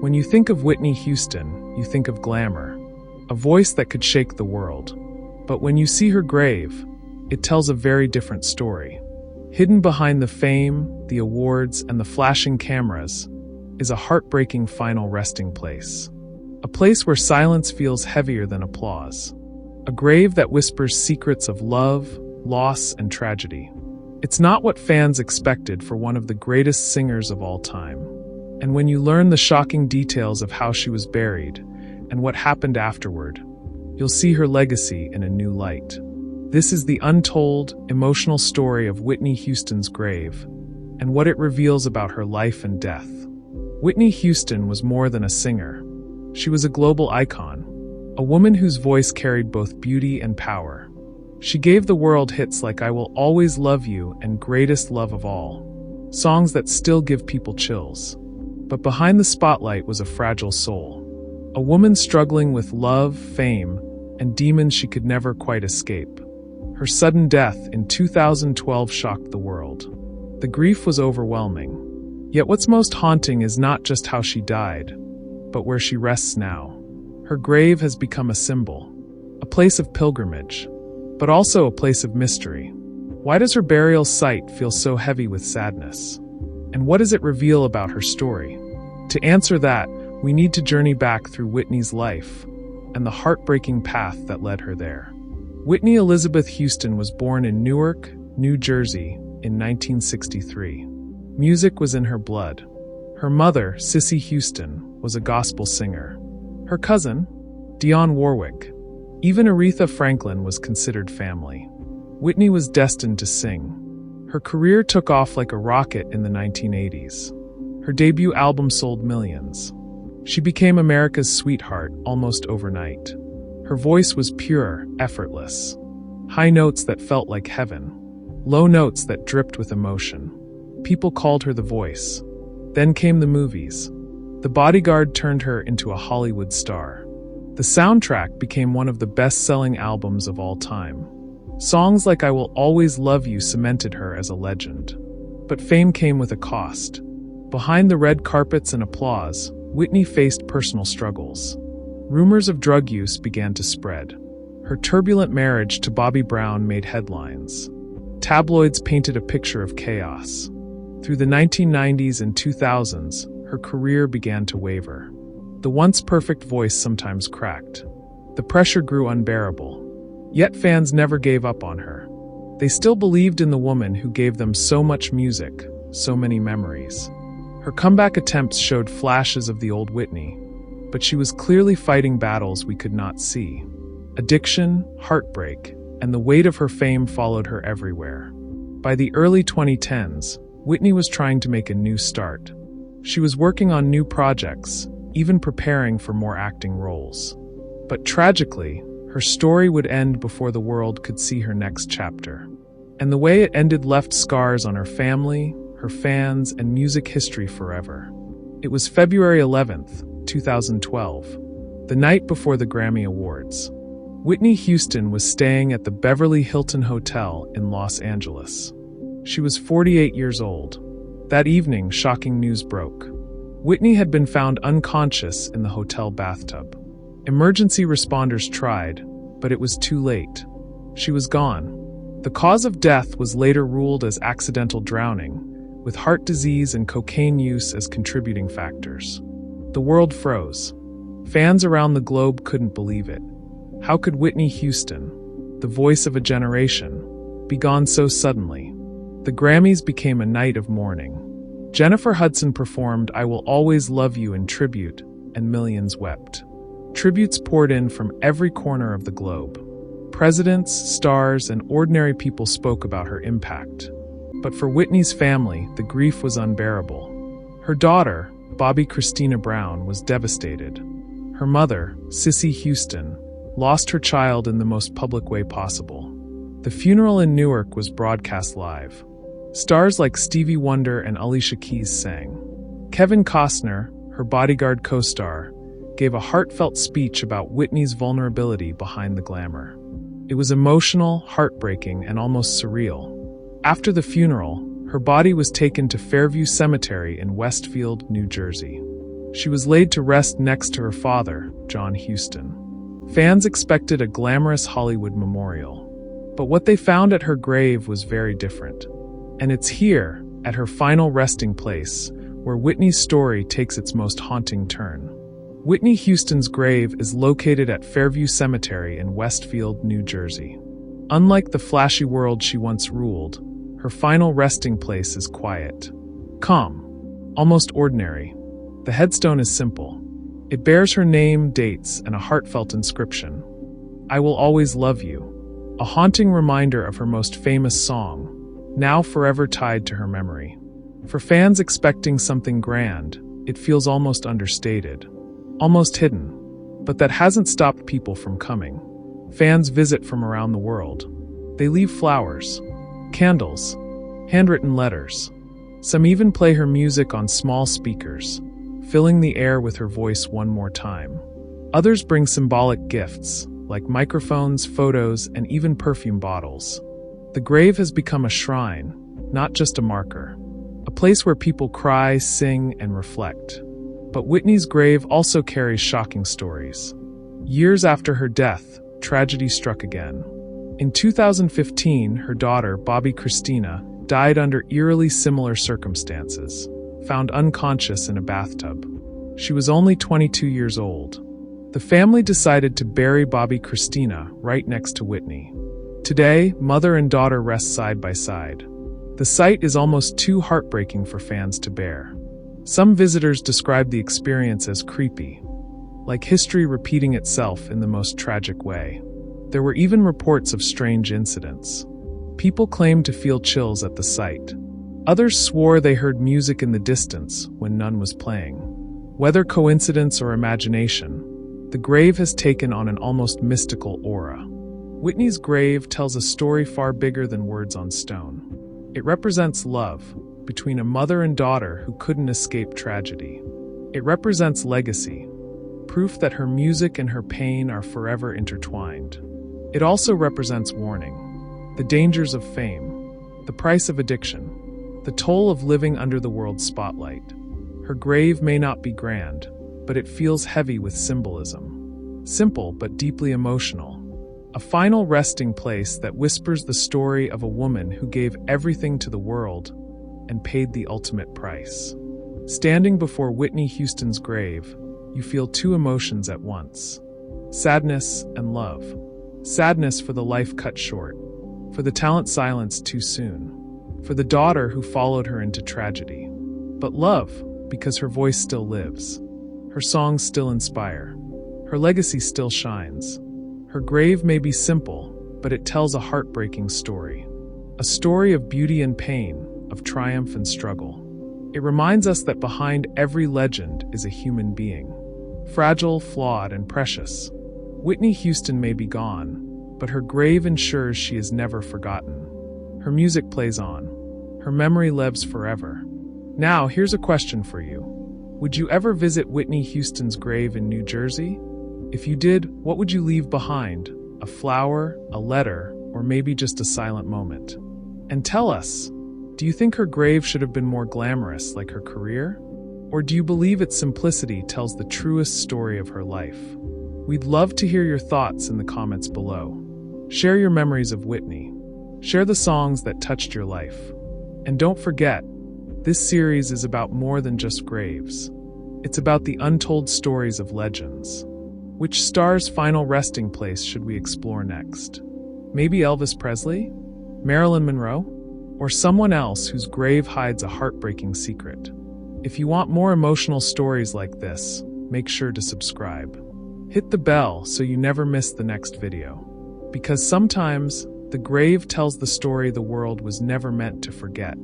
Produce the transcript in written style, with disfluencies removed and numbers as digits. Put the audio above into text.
When you think of Whitney Houston, you think of glamour, a voice that could shake the world. But when you see her grave, it tells a very different story. Hidden behind the fame, the awards, and the flashing cameras is a heartbreaking final resting place. A place where silence feels heavier than applause. A grave that whispers secrets of love, loss, and tragedy. It's not what fans expected for one of the greatest singers of all time. And when you learn the shocking details of how she was buried and what happened afterward, you'll see her legacy in a new light. This is the untold, emotional story of Whitney Houston's grave and what it reveals about her life and death. Whitney Houston was more than a singer. She was a global icon, a woman whose voice carried both beauty and power. She gave the world hits like I Will Always Love You and Greatest Love of All, songs that still give people chills. But behind the spotlight was a fragile soul, a woman struggling with love, fame, and demons she could never quite escape. Her sudden death in 2012 shocked the world. The grief was overwhelming. Yet what's most haunting is not just how she died, but where she rests now. Her grave has become a symbol, a place of pilgrimage, but also a place of mystery. Why does her burial site feel so heavy with sadness? And what does it reveal about her story? To answer that, we need to journey back through Whitney's life and the heartbreaking path that led her there. Whitney Elizabeth Houston was born in Newark, New Jersey, in 1963. Music was in her blood. Her mother, Cissy Houston, was a gospel singer. Her cousin, Dionne Warwick, even Aretha Franklin was considered family. Whitney was destined to sing. Her career took off like a rocket in the 1980s. Her debut album sold millions. She became America's sweetheart almost overnight. Her voice was pure, effortless. High notes that felt like heaven. Low notes that dripped with emotion. People called her the Voice. Then came the movies. The Bodyguard turned her into a Hollywood star. The soundtrack became one of the best-selling albums of all time. Songs like I Will Always Love You cemented her as a legend. But fame came with a cost. Behind the red carpets and applause, Whitney faced personal struggles. Rumors of drug use began to spread. Her turbulent marriage to Bobby Brown made headlines. Tabloids painted a picture of chaos. Through the 1990s and 2000s, her career began to waver. The once perfect voice sometimes cracked. The pressure grew unbearable. Yet fans never gave up on her. They still believed in the woman who gave them so much music, so many memories. Her comeback attempts showed flashes of the old Whitney, but she was clearly fighting battles we could not see. Addiction, heartbreak, and the weight of her fame followed her everywhere. By the early 2010s, Whitney was trying to make a new start. She was working on new projects, even preparing for more acting roles. But tragically, her story would end before the world could see her next chapter. And the way it ended left scars on her family, her fans, and music history forever. It was February 11th, 2012, the night before the Grammy Awards. Whitney Houston was staying at the Beverly Hilton Hotel in Los Angeles. She was 48 years old. That evening, shocking news broke. Whitney had been found unconscious in the hotel bathtub. Emergency responders tried, but it was too late. She was gone. The cause of death was later ruled as accidental drowning, with heart disease and cocaine use as contributing factors. The world froze. Fans around the globe couldn't believe it. How could Whitney Houston, the voice of a generation, be gone so suddenly? The Grammys became a night of mourning. Jennifer Hudson performed I Will Always Love You in tribute, and millions wept. Tributes poured in from every corner of the globe. Presidents, stars, and ordinary people spoke about her impact. But for Whitney's family, the grief was unbearable. Her daughter, Bobbi Kristina Brown, was devastated. Her mother, Cissy Houston, lost her child in the most public way possible. The funeral in Newark was broadcast live. Stars like Stevie Wonder and Alicia Keys sang. Kevin Costner, her Bodyguard co-star, gave a heartfelt speech about Whitney's vulnerability behind the glamour. It was emotional, heartbreaking, and almost surreal. After the funeral, her body was taken to Fairview Cemetery in Westfield, New Jersey. She was laid to rest next to her father, John Houston. Fans expected a glamorous Hollywood memorial, but what they found at her grave was very different. And it's here, at her final resting place, where Whitney's story takes its most haunting turn. Whitney Houston's grave is located at Fairview Cemetery in Westfield, New Jersey. Unlike the flashy world she once ruled, her final resting place is quiet, calm, almost ordinary. The headstone is simple. It bears her name, dates, and a heartfelt inscription. "I will always love you," a haunting reminder of her most famous song, now forever tied to her memory. For fans expecting something grand, it feels almost understated, almost hidden, but that hasn't stopped people from coming. Fans visit from around the world. They leave flowers, candles, handwritten letters. Some even play her music on small speakers, filling the air with her voice one more time. Others bring symbolic gifts, like microphones, photos, and even perfume bottles. The grave has become a shrine, not just a marker, a place where people cry, sing, and reflect. But Whitney's grave also carries shocking stories. Years after her death, tragedy struck again. In 2015, her daughter, Bobbi Kristina, died under eerily similar circumstances, found unconscious in a bathtub. She was only 22 years old. The family decided to bury Bobbi Kristina right next to Whitney. Today, mother and daughter rest side by side. The sight is almost too heartbreaking for fans to bear. Some visitors describe the experience as creepy, like history repeating itself in the most tragic way. There were even reports of strange incidents. People claimed to feel chills at the sight. Others swore they heard music in the distance when none was playing. Whether coincidence or imagination, the grave has taken on an almost mystical aura. Whitney's grave tells a story far bigger than words on stone. It represents love between a mother and daughter who couldn't escape tragedy. It represents legacy, proof that her music and her pain are forever intertwined. It also represents warning, the dangers of fame, the price of addiction, the toll of living under the world's spotlight. Her grave may not be grand, but it feels heavy with symbolism. Simple but deeply emotional. A final resting place that whispers the story of a woman who gave everything to the world and paid the ultimate price. Standing before Whitney Houston's grave, you feel two emotions at once: sadness and love. Sadness for the life cut short, for the talent silenced too soon, for the daughter who followed her into tragedy. But love, because her voice still lives. Her songs still inspire. Her legacy still shines. Her grave may be simple, but it tells a heartbreaking story. A story of beauty and pain, of triumph and struggle. It reminds us that behind every legend is a human being. Fragile, flawed, and precious. Whitney Houston may be gone, but her grave ensures she is never forgotten. Her music plays on. Her memory lives forever. Now, here's a question for you. Would you ever visit Whitney Houston's grave in New Jersey? If you did, what would you leave behind? A flower, a letter, or maybe just a silent moment? And tell us, do you think her grave should have been more glamorous like her career? Or do you believe its simplicity tells the truest story of her life? We'd love to hear your thoughts in the comments below. Share your memories of Whitney. Share the songs that touched your life. And don't forget, this series is about more than just graves. It's about the untold stories of legends. Which star's final resting place should we explore next? Maybe Elvis Presley? Marilyn Monroe? Or someone else whose grave hides a heartbreaking secret? If you want more emotional stories like this, make sure to subscribe. Hit the bell so you never miss the next video. Because sometimes, the grave tells the story the world was never meant to forget.